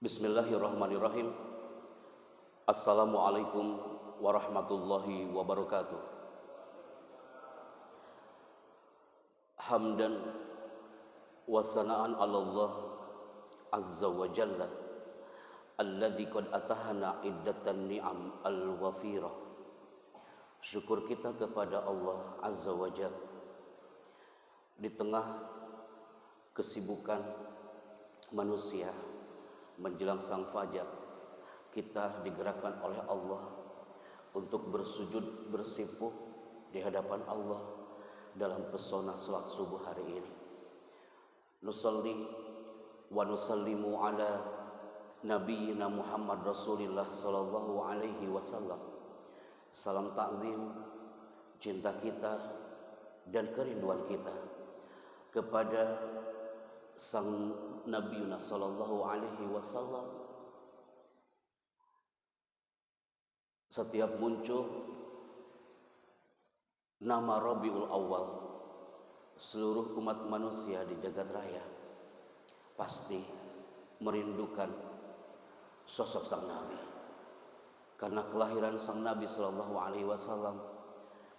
Bismillahirrahmanirrahim. Assalamualaikum warahmatullahi wabarakatuh. Hamdan wa sana'an 'ala Allah azza wa jalla alladzi qad atahana iddatan ni'am al-wafira. Syukur kita kepada Allah azza wa jalla di tengah kesibukan manusia menjelang sang fajar, kita digerakkan oleh Allah untuk bersujud bersimpuh di hadapan Allah dalam pesona salat subuh hari ini. Nusalli wa nusallimu ala nabiyyina Muhammad Rasulillah sallallahu alaihi wasallam. Salam takzim, cinta kita dan kerinduan kita kepada sang Nabiuna sallallahu alaihi wasallam. Setiap muncul nama Rabiul Awal, seluruh umat manusia di jagat raya pasti merindukan sosok sang Nabi. Karena kelahiran sang Nabi sallallahu alaihi wasallam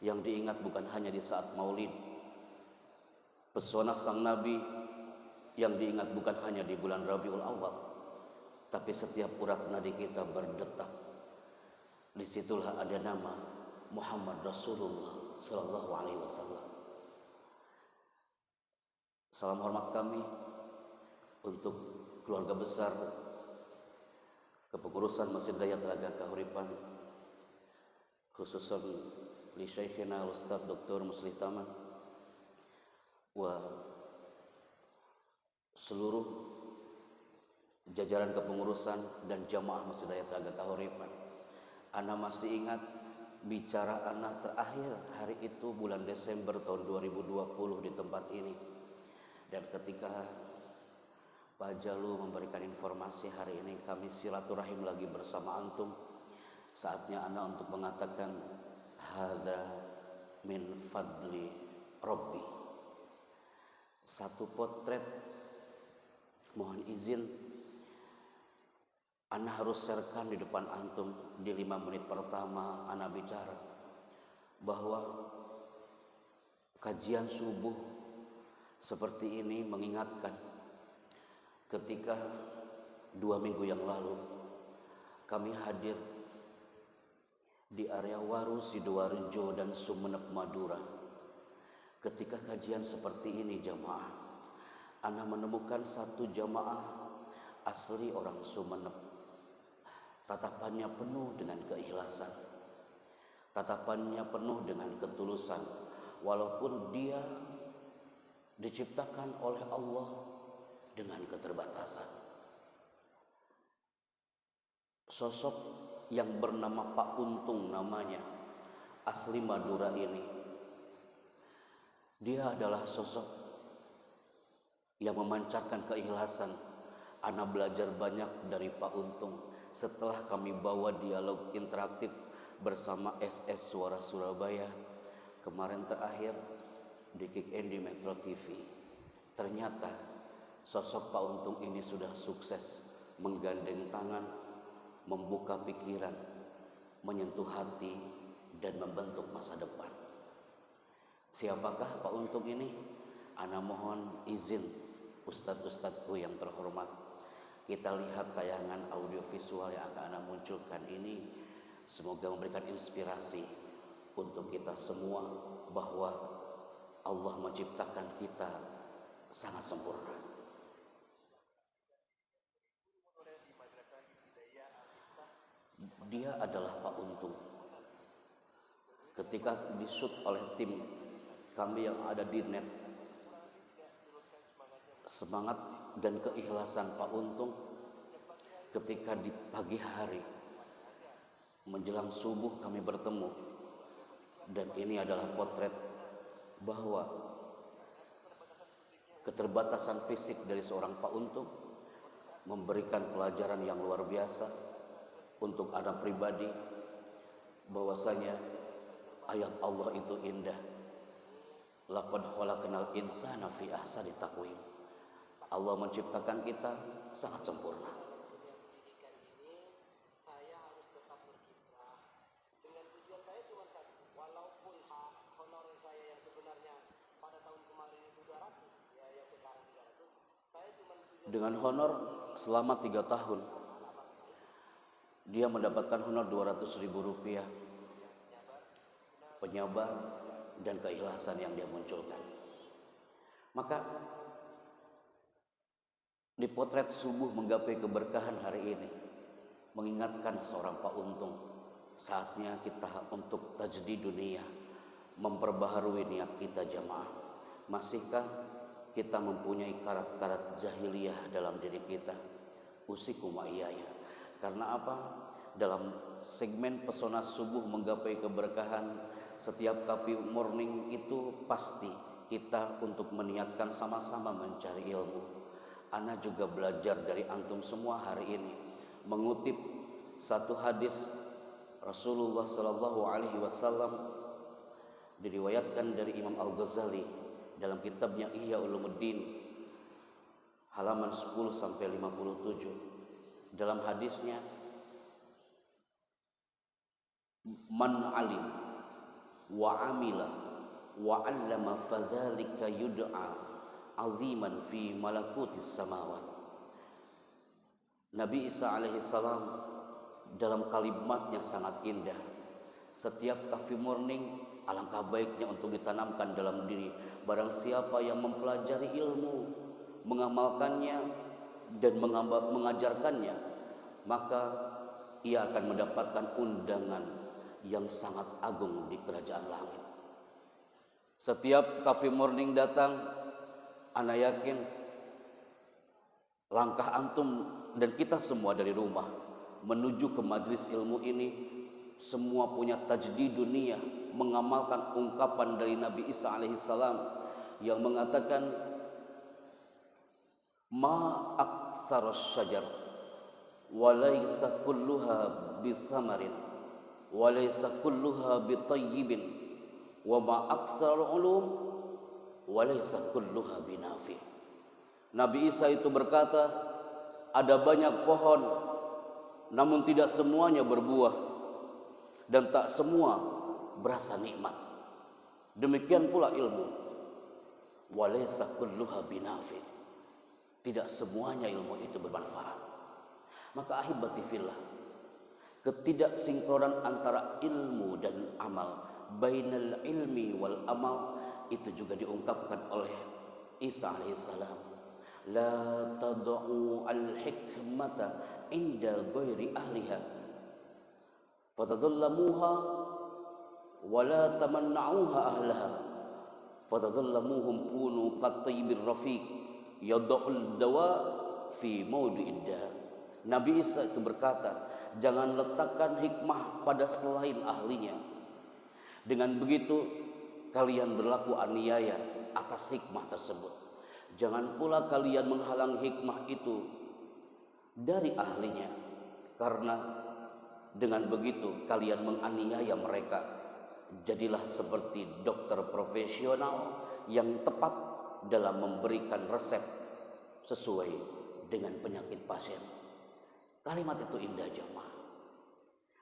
yang diingat bukan hanya di saat Maulid. Pesona sang Nabi yang diingat bukan hanya di bulan Rabiul Awal, tapi setiap urat nadi kita berdetak. Disitulah ada nama Muhammad Rasulullah sallallahu alaihi wasallam. Salam hormat kami untuk keluarga besar kepengurusan Masjid Daya Telaga Kahuripan, khususan li Syekhina Ustaz Dr. Muslih Taman wa seluruh jajaran kepengurusan dan jamaah Masjid Daya Telaga Kahuripan. Ana masih ingat bicara ana terakhir hari itu bulan Desember tahun 2020 di tempat ini. Dan ketika Pak Jalu memberikan informasi hari ini kami silaturahim lagi bersama antum, saatnya ana untuk mengatakan hadza min fadli Rabbi. Satu potret, mohon izin ana harus sharekan di depan antum di 5 menit pertama ana bicara bahwa kajian subuh seperti ini mengingatkan ketika 2 minggu yang lalu kami hadir di area Waru, Sidoarjo dan Sumeneb Madura. Ketika kajian seperti ini jamaah, ana menemukan satu jamaah asli orang Sumeneb. Tatapannya penuh dengan keikhlasan, tatapannya penuh dengan ketulusan, walaupun dia diciptakan oleh Allah dengan keterbatasan. Sosok yang bernama Pak Untung namanya, asli Madura ini, dia adalah sosok yang memancarkan keikhlasan. Ana belajar banyak dari Pak Untung setelah kami bawa dialog interaktif bersama SS Suara Surabaya kemarin terakhir di Kick Andy Metro TV. Ternyata sosok Pak Untung ini sudah sukses menggandeng tangan, membuka pikiran, menyentuh hati dan membentuk masa depan. Siapakah Pak Untung ini? Ana mohon izin ustadz-ustadzku yang terhormat, kita lihat tayangan audiovisual yang akan ana munculkan ini. Semoga memberikan inspirasi untuk kita semua bahwa Allah menciptakan kita sangat sempurna. Dia adalah Pak Untung. Ketika disut oleh tim kami yang ada di net, semangat dan keikhlasan Pak Untung ketika di pagi hari menjelang subuh kami bertemu, dan ini adalah potret bahwa keterbatasan fisik dari seorang Pak Untung memberikan pelajaran yang luar biasa untuk anak pribadi bahwasanya ayat Allah itu indah. Laqad khalaqnal insana fi ahsani taqwim. Allah menciptakan kita sangat sempurna. Dengan honor selama 3 tahun dia mendapatkan honor 200.000 rupiah, penyabar dan keikhlasan yang dia munculkan. Maka di potret subuh menggapai keberkahan hari ini mengingatkan seorang Pak Untung, saatnya kita untuk tajdid dunia, memperbaharui niat kita jamaah. Masihkah kita mempunyai karat-karat jahiliyah dalam diri kita? Usikum wa iyaya. Karena apa? Dalam segmen pesona subuh menggapai keberkahan, setiap Kafi Morning itu pasti kita untuk meniatkan sama-sama mencari ilmu. Ana juga belajar dari antum semua hari ini, mengutip satu hadis Rasulullah Sallallahu Alaihi Wasallam, diriwayatkan dari Imam Al-Ghazali dalam kitabnya Ihya Ulumuddin halaman 10 sampai 57. Dalam hadisnya, man alim wa amila wa 'allama fadzalika yud'a aziman fi malakutis samawat. Nabi Isa alaihi salam dalam kalimatnya sangat indah. Setiap Kafi Morning alangkah baiknya untuk ditanamkan dalam diri barang siapa yang mempelajari ilmu, mengamalkannya dan mengajarkannya, maka ia akan mendapatkan undangan yang sangat agung di kerajaan langit. Setiap Kafi Morning datang, ana yakin langkah antum dan kita semua dari rumah menuju ke majelis ilmu ini semua punya tajdid dunia, mengamalkan ungkapan dari Nabi Isa alaihissalam yang mengatakan ma aktsarus syajar wa laysa kulluha bithamarin wa laysa kulluha bitayyibin wa ma aktsarul ulum wa laysa kulluha binafi. Nabi Isa itu berkata, ada banyak pohon namun tidak semuanya berbuah dan tak semua berasa nikmat. Demikian pula ilmu, walaysa kulluha binafi. Tidak semuanya ilmu itu bermanfaat. Maka ahibati fillah, ketidaksinkronan antara ilmu dan amal, bainal ilmi wal amal, itu juga diungkapkan oleh Isa alaihissalam. La tad'u al-hikmata inda ghairi ahliha fatadhallamuha wa la tamanna'uha ahlaha fatadhallamuhum kunu qataybir rafiq yad'ul dawa fi mawdi'id da. Nabi Isa itu berkata, jangan letakkan hikmah pada selain ahlinya. Dengan begitu kalian berlaku aniaya atas hikmah tersebut. Jangan pula kalian menghalang hikmah itu dari ahlinya, karena dengan begitu kalian menganiaya mereka. Jadilah seperti dokter profesional yang tepat dalam memberikan resep sesuai dengan penyakit pasien. Kalimat itu indah jemaah.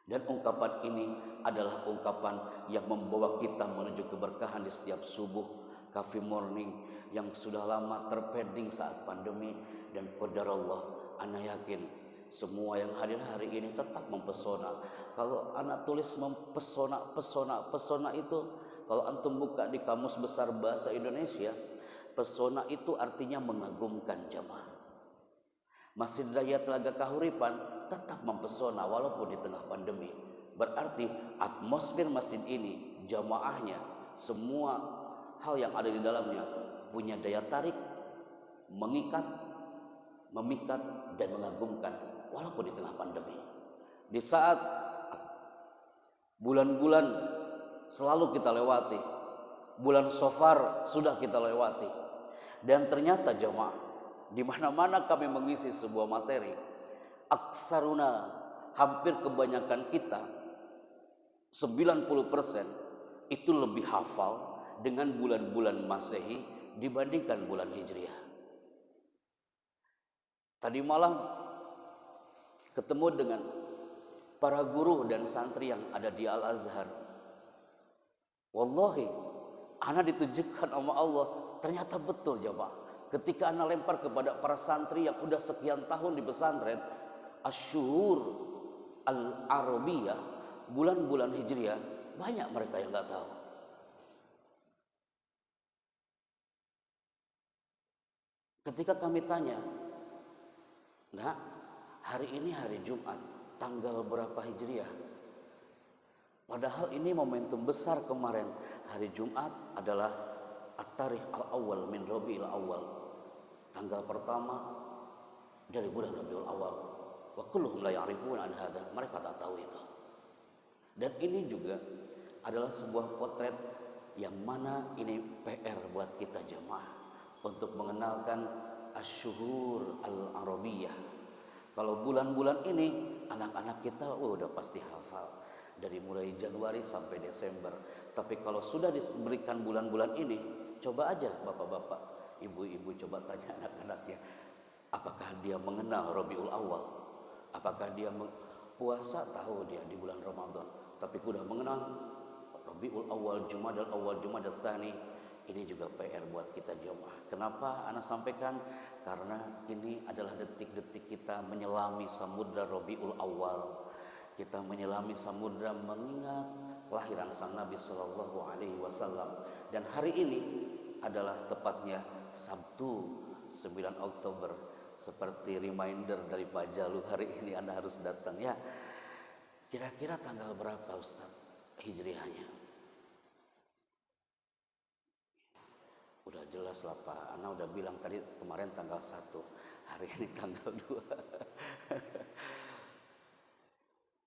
Dan ungkapan ini adalah ungkapan yang membawa kita menuju keberkahan di setiap subuh Kafi Morning yang sudah lama terpending saat pandemi. Dan qadarullah, ana yakin semua yang hadir hari ini tetap mempesona. Kalau anak tulis mempesona, pesona itu, kalau antum buka di Kamus Besar Bahasa Indonesia, pesona itu artinya mengagumkan jamaah. Masjid Raya Telaga Kahuripan tetap mempesona walaupun di tengah pandemi. Berarti atmosfer masjid ini, jamaahnya, semua hal yang ada di dalamnya punya daya tarik, mengikat, memikat dan mengagumkan walaupun di tengah pandemi. Di saat bulan-bulan selalu kita lewati, bulan Safar sudah kita lewati, dan ternyata jemaah, di mana-mana kami mengisi sebuah materi, aksaruna hampir kebanyakan kita 90% itu lebih hafal dengan bulan-bulan Masehi dibandingkan bulan Hijriah. Tadi malam ketemu dengan para guru dan santri yang ada di Al-Azhar. Wallahi, ana ditunjukkan sama Allah, ternyata betul jemaah. Ketika ana lempar kepada para santri yang udah sekian tahun di pesantren, asyhur al-arabiyah, bulan-bulan Hijriah, banyak mereka yang nggak tahu. Ketika kami tanya, nah, hari ini hari Jumat, tanggal berapa Hijriah? Padahal ini momentum besar kemarin. Hari Jumat adalah At-Tarikh Al-Awwal min Rabiul Awwal. Tanggal pertama dari bulan Rabiul Awal. Wa kulluhum la ya'rifuna an hadza. Mereka tak tahu itu. Dan ini juga adalah sebuah potret yang mana ini PR buat kita jemaah untuk mengenalkan asyhur al-arabiyah. Kalau bulan-bulan ini anak-anak kita udah pasti hafal dari mulai Januari sampai Desember. Tapi kalau sudah diberikan bulan-bulan ini, coba aja bapak-bapak, ibu-ibu coba tanya anak-anaknya, apakah dia mengenal Rabiul Awal? Apakah dia puasa? Tahu dia di bulan Ramadan, tapi sudah mengenal Rabiul Awal, Jumadal Awal, Jumadal Tsani. Ini juga PR buat kita jemaah. Kenapa ana sampaikan? Karena ini adalah detik-detik kita menyelami samudra Rabiul Awal. Kita menyelami samudra mengingat kelahiran sang Nabi Sallallahu Alaihi Wasallam. Dan hari ini adalah tepatnya Sabtu 9 Oktober. Seperti reminder dari Pak Jalu, hari ini Anda harus datang ya. Kira-kira tanggal berapa Ustaz Hijriahnya? Udah jelas lah Pak, Ana udah bilang tadi kemarin tanggal 1, hari ini tanggal 2.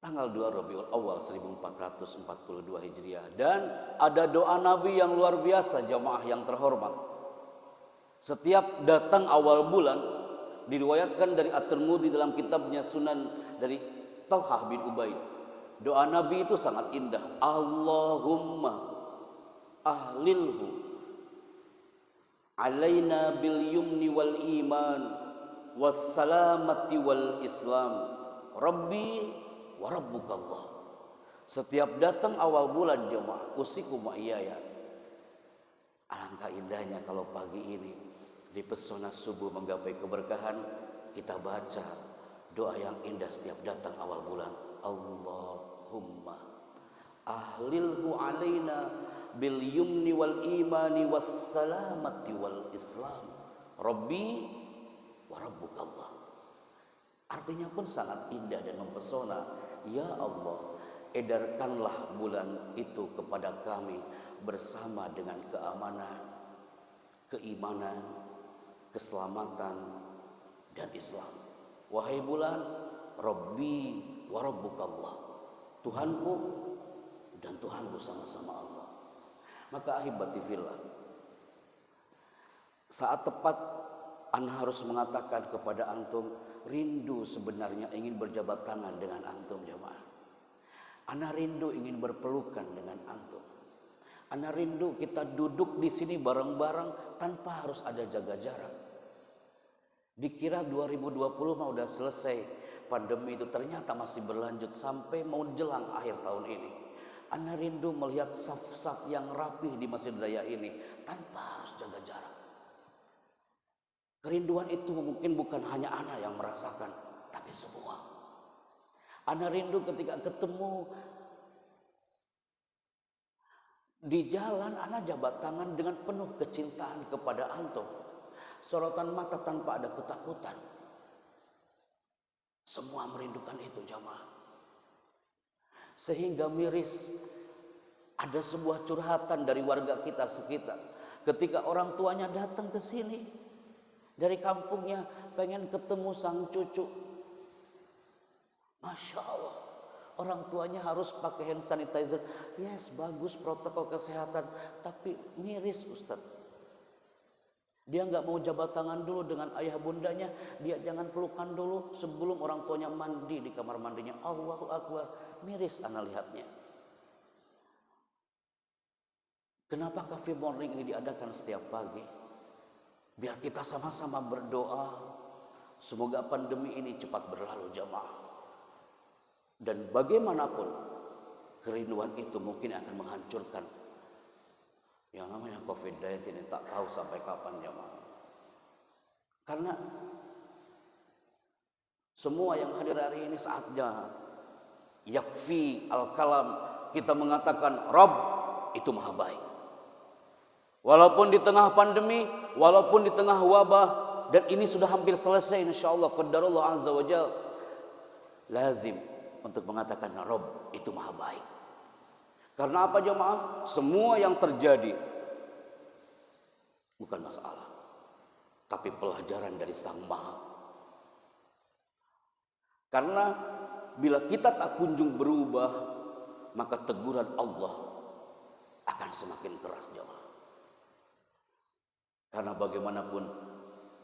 Tanggal 2 Rabiul Awal 1442 Hijriah. Dan ada doa Nabi yang luar biasa jamaah yang terhormat. Setiap datang awal bulan, diriwayatkan dari At-Tirmidzi dalam kitabnya Sunan dari Talhah bin Ubaid. Doa Nabi itu sangat indah. Allahumma ahlilhu alaina bil yumni wal iman was salamati wal islam rabbi wa rabbukallah. Setiap datang awal bulan jemaah, usikum wa iyaya. Alangkah indahnya kalau pagi ini di pesona subuh menggapai keberkahan, kita baca doa yang indah setiap datang awal bulan. Allahumma ahlilhu alaina bil yumni wal imani was salamati wal islam rabbi wa rabbukallah. Artinya pun sangat indah dan mempesona. Ya Allah, edarkanlah bulan itu kepada kami bersama dengan keamanan, keimanan, keselamatan dan Islam. Wahai bulan, Rabbi wa rabbukallah, Tuhanku dan Tuhanmu sama-sama Allah. Maka ahibati fillah, saat tepat ana harus mengatakan kepada antum, rindu sebenarnya ingin berjabat tangan dengan antum jemaah. Ana rindu ingin berpelukan dengan antum. Ana rindu kita duduk di sini bareng-bareng tanpa harus ada jaga jarak. Dikira 2020 mah udah selesai pandemi itu, ternyata masih berlanjut sampai mau jelang akhir tahun ini. Ana rindu melihat saf-saf yang rapih di Masjid Raya ini tanpa harus jaga jarak. Kerinduan itu mungkin bukan hanya ana yang merasakan, tapi semua. Ana rindu ketika ketemu di jalan, ana jabat tangan dengan penuh kecintaan kepada antum. Sorotan mata tanpa ada ketakutan. Semua merindukan itu jamaah. Sehingga miris ada sebuah curhatan dari warga kita sekitar. Ketika orang tuanya datang ke sini dari kampungnya pengen ketemu sang cucu. Masya Allah, orang tuanya harus pakai hand sanitizer. Yes, bagus protokol kesehatan, tapi miris Ustaz. Dia nggak mau jabat tangan dulu dengan ayah bundanya. Dia jangan pelukan dulu sebelum orang tuanya mandi di kamar mandinya. Allahu Akbar. Miris anak lihatnya. Kenapa Cafe Morning ini diadakan setiap pagi? Biar kita sama-sama berdoa. Semoga pandemi ini cepat berlalu jamaah. Dan bagaimanapun kerinduan itu mungkin akan menghancurkan yang namanya COVID-19 ini, tak tahu sampai kapan jamaah. Karena semua yang hadir hari ini saatnya yakfi al-kalam, kita mengatakan Rabb itu maha baik. Walaupun di tengah pandemi, walaupun di tengah wabah, dan ini sudah hampir selesai insyaallah qadarullah azza wa jalla, lazim untuk mengatakan Rabb itu maha baik. Karena apa jemaah? Semua yang terjadi bukan masalah, tapi pelajaran dari Sang Maha. Karena bila kita tak kunjung berubah, maka teguran Allah akan semakin keras jemaah. Karena bagaimanapun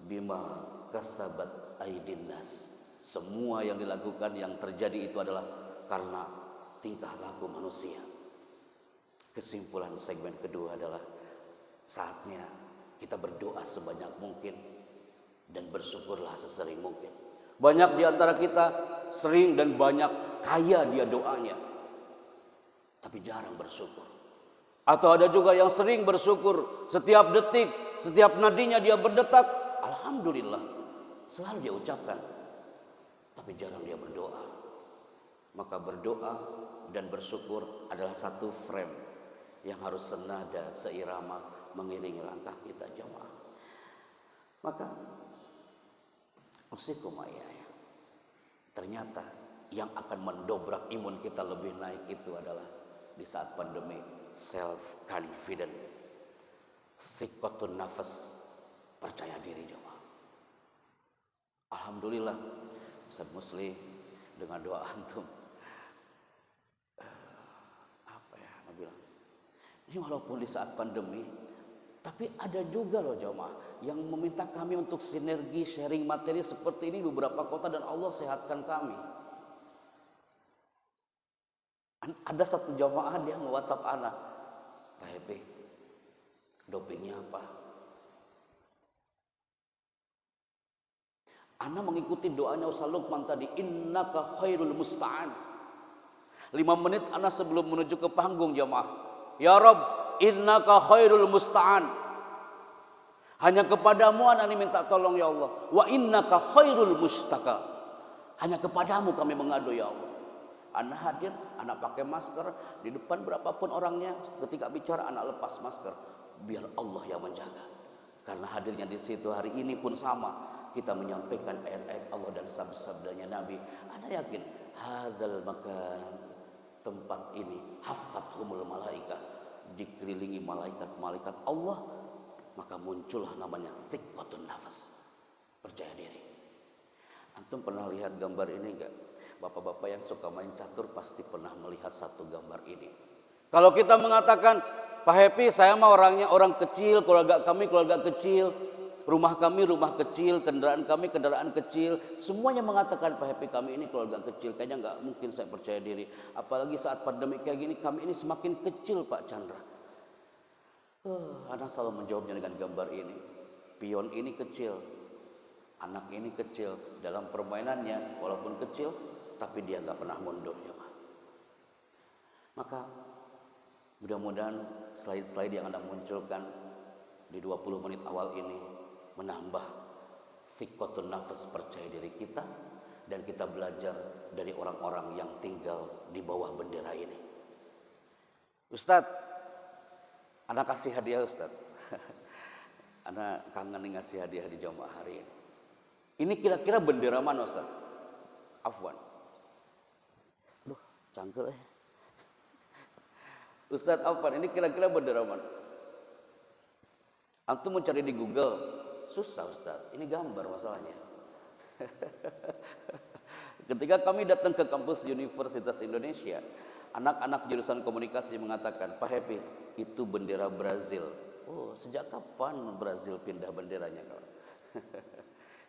bima kasabat aidin nas, semua yang dilakukan, yang terjadi itu adalah karena tingkah laku manusia. Kesimpulan segmen kedua adalah saatnya kita berdoa sebanyak mungkin dan bersyukurlah sesering mungkin. Banyak di antara kita sering dan banyak kaya dia doanya, tapi jarang bersyukur. Atau ada juga yang sering bersyukur, setiap detik, setiap nadinya dia berdetak, alhamdulillah, selalu dia ucapkan, tapi jarang dia berdoa. Maka berdoa dan bersyukur adalah satu frame yang harus senada, seirama, mengiringi langkah kita jemaah. Maka ternyata yang akan mendobrak imun kita lebih naik itu adalah di saat pandemi, self confident, siqatun nafas, percaya diri jemaah. Alhamdulillah Ustaz Muslim dengan doa antum, ini walaupun di saat pandemi, tapi ada juga loh jemaah yang meminta kami untuk sinergi sharing materi seperti ini di beberapa kota, dan Allah sehatkan kami. Ada satu jemaah dia nge-WhatsApp anak, Pak Happy, dopingnya apa? Ana mengikuti doanya Ustaz Lukman tadi, innaka khairul musta'an. 5 menit ana sebelum menuju ke panggung jemaah, ya Rabb, innaka khairul musta'an. Hanya kepadamu ana minta tolong ya Allah. Wa innaka khairul mustaka. Hanya kepadamu kami mengadu ya Allah. Ana hadir, ana pakai masker di depan berapapun orangnya. Ketika bicara ana lepas masker, biar Allah yang menjaga. Karena hadirnya di situ hari ini pun sama. Kita menyampaikan ayat-ayat Allah dan sabda-sabdanya Nabi. Ana yakin hadzal makan, tempat ini haffathumul malaika, dikelilingi malaikat-malaikat Allah, maka muncullah namanya thiqatun nafas, percaya diri. Antum pernah lihat gambar ini enggak? Bapak-bapak yang suka main catur pasti pernah melihat satu gambar ini. Kalau kita mengatakan, Pak Happy, saya mah orangnya orang kecil, keluarga kami keluarga kecil, rumah kami rumah kecil, kendaraan kami kendaraan kecil, semuanya mengatakan Pak Happy kami ini keluarga kecil, kayaknya nggak mungkin saya percaya diri. Apalagi saat pandemi kayak gini, kami ini semakin kecil Pak Chandra. Anak selalu menjawabnya dengan gambar ini. Pion ini kecil, anak ini kecil dalam permainannya, walaupun kecil, tapi dia nggak pernah mundur ya Pak. Maka mudah-mudahan slide-slide yang Anda munculkan di 20 menit awal ini menambah thiqatun nafas, percaya diri kita, dan kita belajar dari orang-orang yang tinggal di bawah bendera ini. Ustadz, anak kasih hadiah Ustadz. Anak kangen nih ngasih hadiah di jamaah hari ini. Ini kira-kira bendera mana Ustadz? Afwan. Aduh, cangkel ya. Ustadz Afwan, ini kira-kira bendera mana? Antum mau cari di Google, susah Ustadz, ini gambar masalahnya. Ketika kami datang ke kampus Universitas Indonesia, anak-anak jurusan komunikasi mengatakan, Pak Happy, itu bendera Brazil. Oh, sejak kapan Brazil pindah benderanya kawan?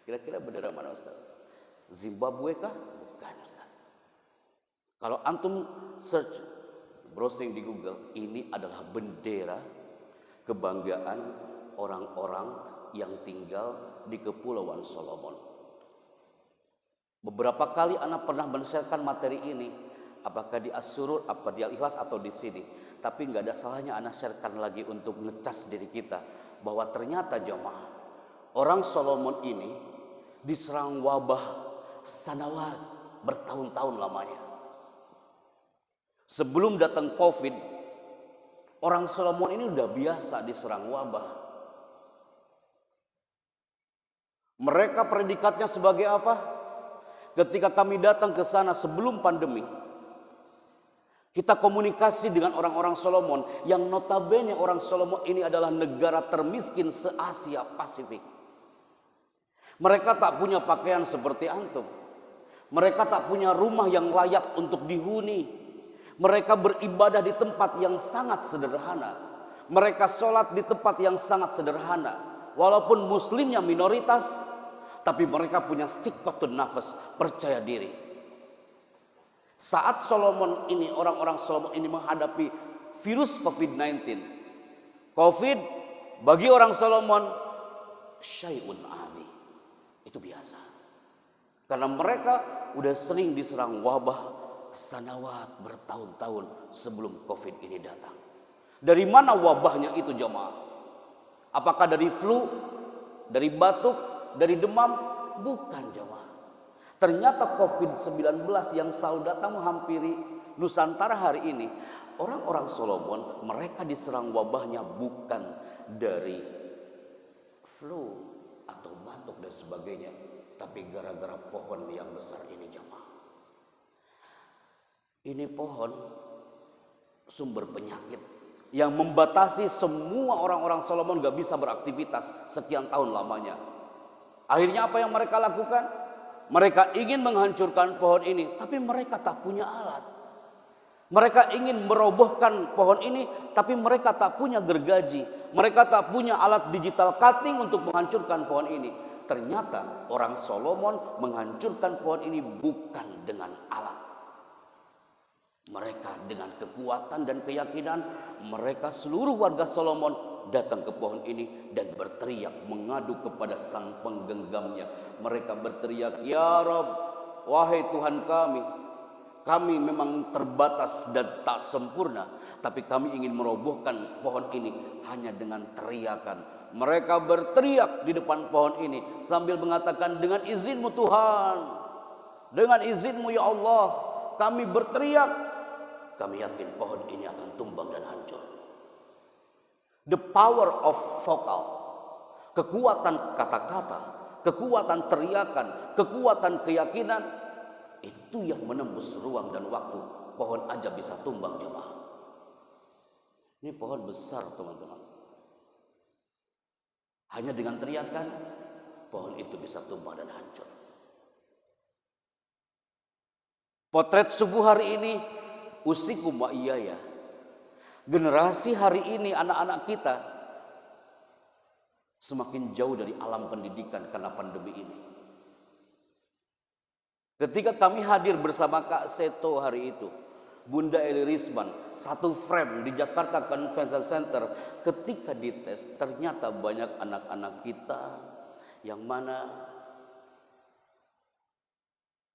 Kira-kira bendera mana Ustaz? Zimbabwe kah? Bukan Ustaz. Kalau antum search, browsing di Google, ini adalah bendera kebanggaan orang-orang yang tinggal di Kepulauan Solomon. Beberapa kali anak pernah men-sharekan materi ini, apakah di As-Surur, apa di Al-Ikhlas atau di sini. Tapi nggak ada salahnya anak sharekan lagi untuk ngecas diri kita bahwa ternyata jemaah orang Solomon ini diserang wabah sanawat bertahun-tahun lamanya. Sebelum datang COVID, orang Solomon ini udah biasa diserang wabah. Mereka predikatnya sebagai apa? Ketika kami datang ke sana sebelum pandemi, kita komunikasi dengan orang-orang Solomon yang notabene orang Solomon ini adalah negara termiskin se-Asia Pasifik. Mereka tak punya pakaian seperti antum. Mereka tak punya rumah yang layak untuk dihuni. Mereka beribadah di tempat yang sangat sederhana. Mereka sholat di tempat yang sangat sederhana. Walaupun muslimnya minoritas, tapi mereka punya siqatun nafas, percaya diri. Saat Solomon ini, orang-orang Solomon ini menghadapi virus COVID-19. COVID bagi orang Solomon syai'un adi. Itu biasa. Karena mereka udah sering diserang wabah sanawat bertahun-tahun sebelum COVID ini datang. Dari mana wabahnya itu jemaah? Apakah dari flu, dari batuk, dari demam? Bukan jemaah. Ternyata COVID-19 yang selalu datang menghampiri Nusantara hari ini, orang-orang Solomon, mereka diserang wabahnya bukan dari flu atau batuk dan sebagainya, tapi gara-gara pohon yang besar ini jemaah. Ini pohon sumber penyakit yang membatasi semua orang-orang Solomon gak bisa beraktivitas sekian tahun lamanya. Akhirnya apa yang mereka lakukan? Mereka ingin menghancurkan pohon ini, tapi mereka tak punya alat. Mereka ingin merobohkan pohon ini, tapi mereka tak punya gergaji. Mereka tak punya alat digital cutting untuk menghancurkan pohon ini. Ternyata orang Solomon menghancurkan pohon ini bukan dengan alat. Mereka dengan kekuatan dan keyakinan, mereka seluruh warga Solomon datang ke pohon ini dan berteriak mengadu kepada sang penggenggamnya. Mereka berteriak, "Ya Rabb, wahai Tuhan kami memang terbatas dan tak sempurna, tapi kami ingin merobohkan pohon ini hanya dengan teriakan." Mereka berteriak di depan pohon ini sambil mengatakan, "Dengan izinmu Tuhan, dengan izinmu ya Allah, kami berteriak. Kami yakin pohon ini akan tumbang dan hancur." The power of vocal, kekuatan kata-kata, kekuatan teriakan, kekuatan keyakinan, itu yang menembus ruang dan waktu. Pohon aja bisa tumbang jemaah. Ini pohon besar teman-teman. Hanya dengan teriakan, pohon itu bisa tumbang dan hancur. Potret subuh hari ini, usikum wa iyaya. Generasi hari ini, anak-anak kita semakin jauh dari alam pendidikan karena pandemi ini. Ketika kami hadir bersama Kak Seto hari itu, Bunda Eli Risman, satu frame di Jakarta Convention Center, ketika dites ternyata banyak anak-anak kita yang mana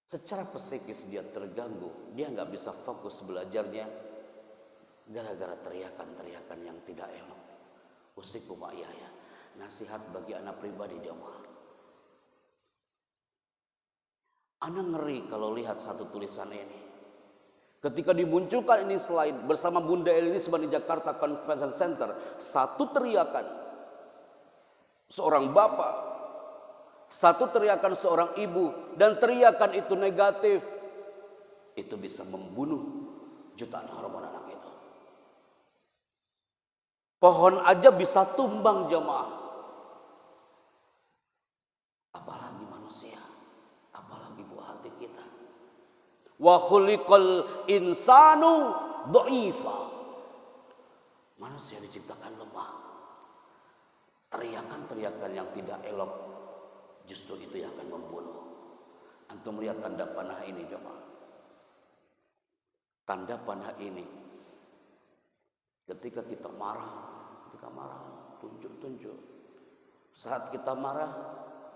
secara psikis dia terganggu, dia nggak bisa fokus belajarnya gara-gara teriakan-teriakan yang tidak elok. Usikum wa iyaya. Nasihat bagi anak pribadi jemaah. Anak ngeri kalau lihat satu tulisan ini. Ketika dimunculkan ini slide bersama Bunda Elisabeth di Jakarta Convention Center, satu teriakan seorang bapak, satu teriakan seorang ibu, dan teriakan itu negatif, itu bisa membunuh jutaan harapan anak itu. Pohon aja bisa tumbang jemaah, apalagi manusia, apalagi buah hati kita. Wa khuliqal insanu dha'ifa. Manusia diciptakan lemah. teriakan-teriakan yang tidak elok justru itu yang akan membunuh. Antum lihat tanda panah ini jemaah. Tanda panah ini ketika kita marah, tunjuk-tunjuk. Saat kita marah,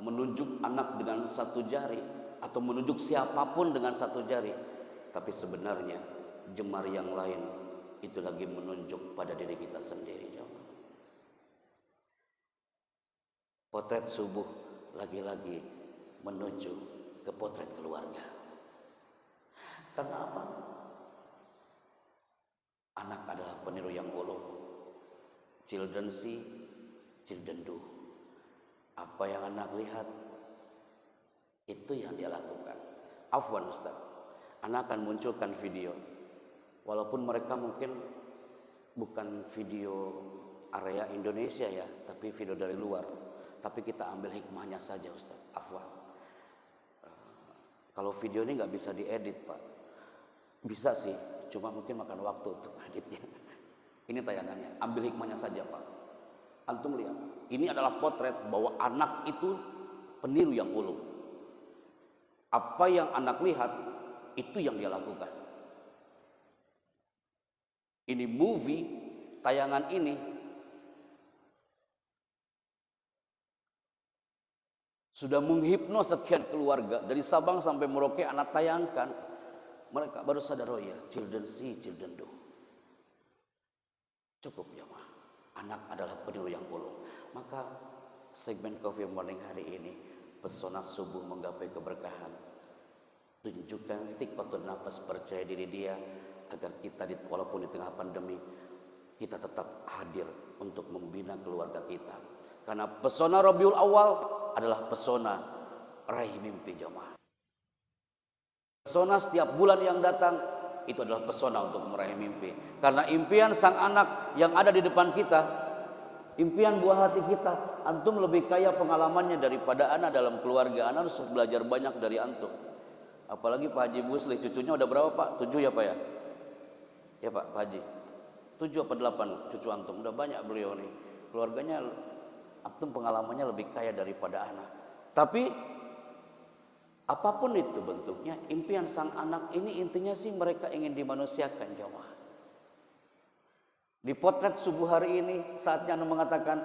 menunjuk anak dengan satu jari atau menunjuk siapapun dengan satu jari, tapi sebenarnya jemari yang lain itu lagi menunjuk pada diri kita sendiri jemaah. Potret subuh lagi-lagi menuju ke potret keluarga. Karena apa? Anak adalah peniru yang ulu. Children see, children do. Apa yang anak lihat, itu yang dia lakukan. Afwan Ustaz, anak akan munculkan video. Walaupun mereka mungkin bukan video area Indonesia ya, tapi video dari luar. Tapi kita ambil hikmahnya saja Ustaz. Afwan. Kalau video ini nggak bisa diedit Pak. Bisa sih, cuma mungkin makan waktu untuk editnya. Ini tayangannya, ambil hikmahnya saja Pak. Antum lihat, ini adalah potret bahwa anak itu peniru yang ulu. Apa yang anak lihat, itu yang dia lakukan. Ini movie, tayangan ini sudah menghipnos sekian keluarga dari Sabang sampai Merauke. Anak tayangkan, mereka baru sadar, oh ya, children see, children do. Cukup jemaah. Anak adalah peniru yang ulu. Maka segmen Coffee Morning hari ini, pesona subuh menggapai keberkahan. Tunjukkan thiqatun nafas, percaya diri dia, agar kita walaupun di tengah pandemi, kita tetap hadir untuk membina keluarga kita. Karena pesona Rabiul Awal adalah pesona raih mimpi jemaah. Pesona setiap bulan yang datang itu adalah pesona untuk meraih mimpi. Karena impian sang anak yang ada di depan kita, impian buah hati kita, antum lebih kaya pengalamannya daripada anak dalam keluarga. Anak harus belajar banyak dari antum. Apalagi Pak Haji Buslih, cucunya udah berapa Pak? 7 ya Pak ya? Ya Pak Haji. 7 apa 8 cucu antum? Udah banyak beliau nih. Keluarganya antum pengalamannya lebih kaya daripada anak. Tapi apapun itu bentuknya, impian sang anak ini intinya sih mereka ingin dimanusiakan jemaah. Di potret subuh hari ini saatnya Anda mengatakan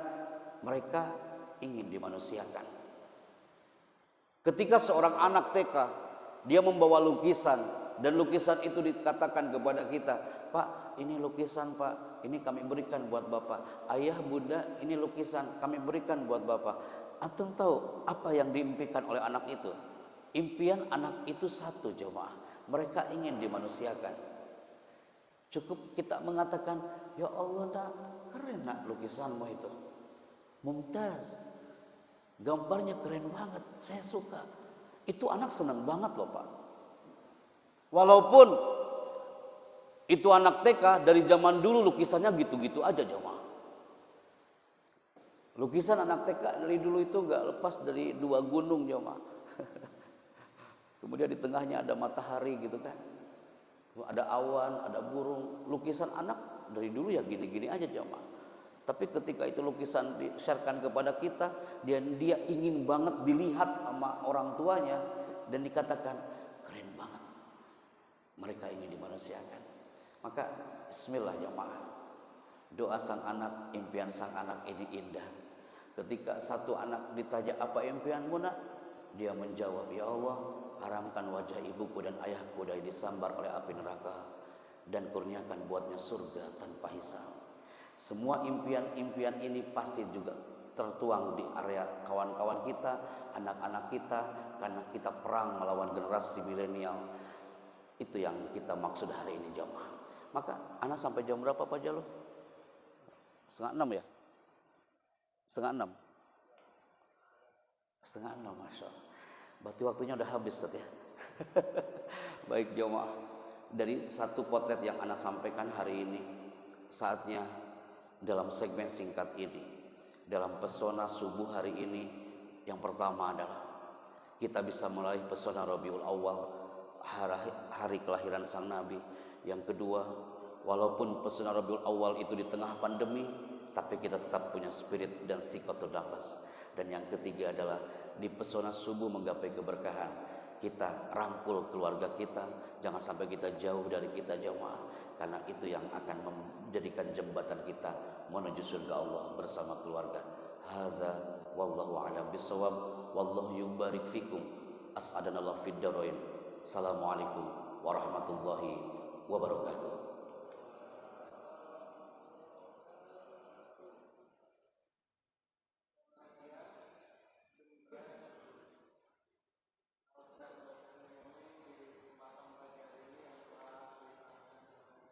mereka ingin dimanusiakan. Ketika seorang anak TK dia membawa lukisan dan lukisan itu dikatakan kepada kita, Pak ini lukisan Pak, ini kami berikan buat Bapak. Ayah Bunda ini lukisan kami berikan buat Bapak. Antum tahu apa yang diimpikan oleh anak itu? Impian anak itu satu jemaah, mereka ingin dimanusiakan. Cukup kita mengatakan, ya Allah nak, keren nak lukisanmu itu, mumtaz, gambarnya keren banget, saya suka. Itu anak senang banget loh Pak. Walaupun itu anak TK, dari zaman dulu lukisannya gitu-gitu aja jemaah. Lukisan anak TK dari dulu itu gak lepas dari 2 gunung jemaah. Kemudian di tengahnya ada matahari gitu kan. Ada awan, ada burung. Lukisan anak dari dulu ya gini-gini aja jemaah. Tapi ketika itu lukisan di-sharekan kepada kita, dan dia ingin banget dilihat sama orang tuanya dan dikatakan keren banget. Mereka ingin dimanusiakan. Maka bismillah jemaah. Doa sang anak, impian sang anak ini indah. Ketika satu anak ditanya apa impianmu nak? Dia menjawab, ya Allah, haramkan wajah ibuku dan ayahku dari disambar oleh api neraka, dan kurniakan buatnya surga tanpa hisab. Semua impian-impian ini pasti juga tertuang di area kawan-kawan kita, anak-anak kita, karena kita perang melawan generasi milenial. Itu yang kita maksud hari ini jemaah. Maka anak sampai jam berapa Pak Jalo? 5:30 ya? 5:30. 5:30 Masya Allah. Berarti waktunya udah habis Ustaz ya. Baik jemaah, dari satu potret yang anak sampaikan hari ini, saatnya dalam segmen singkat ini, dalam pesona subuh hari ini, yang pertama adalah kita bisa meraih pesona Rabiul Awal, hari kelahiran sang Nabi. Yang kedua, walaupun pesona Rabiul Awal itu di tengah pandemi, tapi kita tetap punya spirit dan sikotul nafas. Dan yang ketiga adalah di pesona subuh menggapai keberkahan, kita rangkul keluarga kita, jangan sampai kita jauh dari kita jamaah, karena itu yang akan menjadikan jembatan kita menuju surga Allah bersama keluarga. Hadza wallahu a'lam bishawab, wallahu yubarik fikum, as'adanallahu fid darain. Assalamualaikum warahmatullahi wabarakatuh.